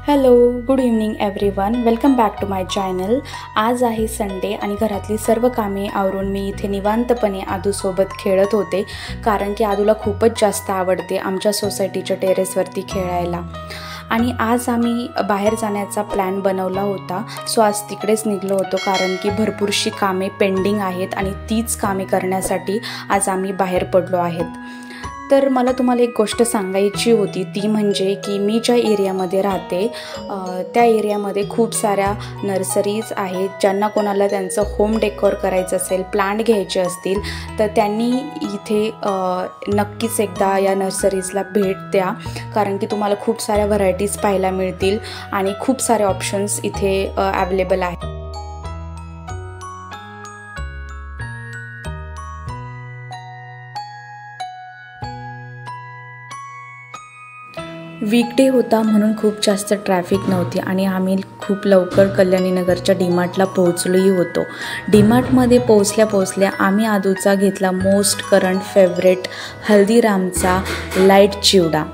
Hello, good evening everyone. Welcome back to my channel. आज आहे Sunday आणि घरातली सर्व कामे आवरून मी इथे निवांतपणे आदूसोबत खेळत होते, कारण की आदूला खूपच जास्त आवडते आमच्या सोसायटीच्या टेरेसवरती खेळायला. आणि आज आम्ही बाहेर जाण्याचा प्लॅन बनवला होता. सो आज तिकडेच निघलो होतो, कारण की भरपूरशी कामे पेंडिंग आहेत आणि तीच कामे करण्यासाठी आज आम्ही बाहेर पडलो आहेत. तर मला तुम्हाला एक गोष्ट सांगायची होती, ती म्हणजे की मी ज्या एरियामध्ये राहते त्या एरियामध्ये खूप साऱ्या नर्सरीज आहेत. ज्यांना कोणाला त्यांचं होम डेकोर करायचं असेल, प्लांट घ्यायचे असतील, तर त्यांनी इथे नक्कीच एकदा या नर्सरीजला भेट द्या, कारण की तुम्हाला खूप साऱ्या व्हरायटीज पाहायला मिळतील आणि खूप सारे ऑप्शन्स इथे अवेलेबल आहेत. वीकडे होता म्हणून खूप जास्त ट्रॅफिक नव्हती आणि आम्ही खूप लवकर कल्याणीनगरच्या डीमार्टला पोहोचलोही होतो. डीमार्टमध्ये पोहोचल्या आम्ही आदूचा घेतला मोस्ट करंट फेवरेट हल्दीरामचा लाईट चिवडा.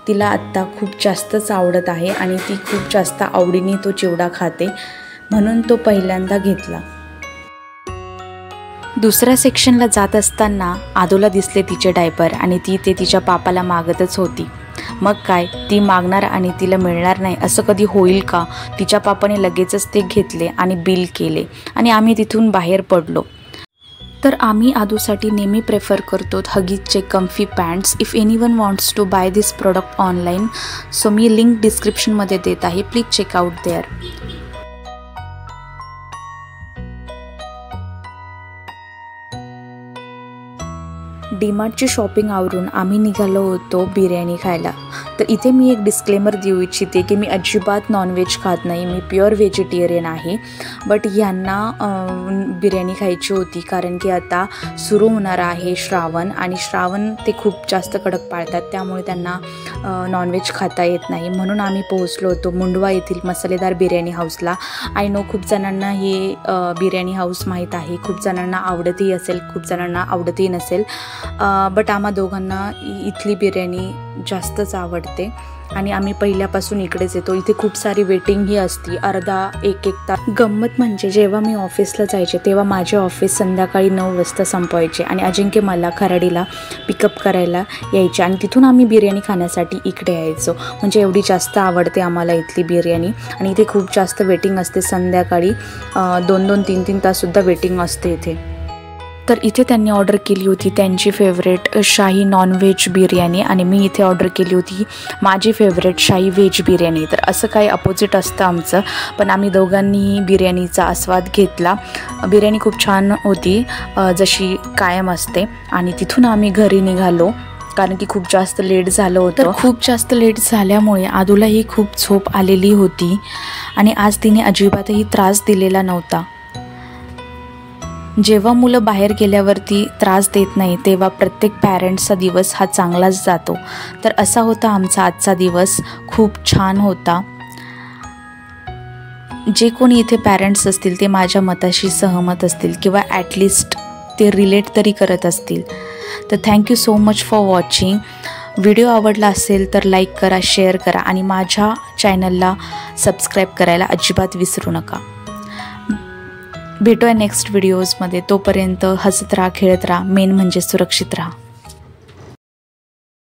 तिला आत्ता खूप जास्तच आवडत आहे आणि ती खूप जास्त आवडीने तो चिवडा खाते, म्हणून तो पहिल्यांदा घेतला. दुसऱ्या सेक्शनला जात असताना आदूला दिसले तिचे डायपर आणि ती ते तिच्या पापाला मागतच होती. मग काय, ती मागणार आणि तिला मिळणार नाही असं कधी होईल का? तिच्या पापाने लगेचच ते घेतले आणि बिल केले आणि आम्ही तिथून बाहेर पडलो. तर आम्ही आदूसाठी नेहमी प्रेफर करतो हगीजचे comfy pants. If anyone wants to buy this product online, so मी लिंक डिस्क्रिप्शनमध्ये देत आहे, प्लीज चेकआउट देअर. डीमार्टची शॉपिंग आवरून आम्ही निघालो होतो बिर्याणी खायला. तर इथे मी एक डिस्क्लेमर देऊ इच्छिते की मी अजिबात नॉनव्हेज खात नाही, मी प्युअर व्हेजिटेरियन आहे. बट ह्यांना बिर्याणी खायची होती, कारण की आता सुरू होणार आहे श्रावण आणि श्रावण ते खूप जास्त कडक पाळतात, त्यामुळे त्यांना नॉनव्हेज खाता येत नाही. म्हणून आम्ही पोहोचलो होतो मुंडवा येथील मसालेदार बिर्याणी हाऊसला. आय नो खूप जणांना हे बिर्याणी हाऊस माहीत आहे, खूप जणांना आवडतही असेल, खूप जणांना आवडतही नसेल, बट आम्हा दोघांना इथली बिर्याणी जास्तच आवडते आणि आम्ही पहिल्यापासून इकडेच येतो. इथे खूप सारी वेटिंगही असती, अर्धा एक तास. गंमत म्हणजे जेव्हा मी ऑफिसला जायचे तेव्हा माझे ऑफिस संध्याकाळी 9 वाजता संपवायचे आणि अजिंक्य मला खराडीला पिकअप करायला यायचे आणि तिथून आम्ही बिर्याणी खाण्यासाठी इकडे यायचो. म्हणजे एवढी जास्त आवडते आम्हाला इथली बिर्याणी आणि इथे खूप जास्त वेटिंग असते. संध्याकाळी 2-2, 3-3 ताससुद्धा वेटिंग असते इथे. तर इथे त्यांनी ऑर्डर केली होती त्यांची फेवरेट शाही नॉनव्हेज बिर्याणी आणि मी इथे ऑर्डर केली होती माझी फेवरेट शाही व्हेज बिर्याणी. तर असं काही अपोजिट असतं आमचं, पण आम्ही दोघांनी बिर्याणीचा आस्वाद घेतला. बिर्याणी खूप छान होती, जशी कायम असते. आणि तिथून आम्ही घरी निघालो, कारण की खूप जास्त लेट झालं होतं. तर खूप जास्त लेट झाल्यामुळे आदूलाही खूप झोप आलेली होती आणि आज तिने अजिबातही त्रास दिलेला नव्हता. जेव्हा मुलं बाहेर गेल्यावरती त्रास देत नाही, तेव्हा प्रत्येक पॅरेंट्सचा दिवस हा चांगलाच जातो. तर असा होता आमचा आजचा दिवस, खूप छान होता. जे कोणी इथे पॅरेंट्स असतील ते माझ्या मताशी सहमत असतील किंवा ॲटलिस्ट ते रिलेट तरी करत असतील. तर thank you so much for watching. Video आवडला असेल तर लाईक करा, शेअर करा आणि माझ्या चॅनलला सबस्क्राईब करायला अजिबात विसरू नका. भेटूया नेक्स्ट व्हिडिओजमध्ये. तोपर्यंत हसत राहा, खेळत राहा, मेन म्हणजे सुरक्षित राहा.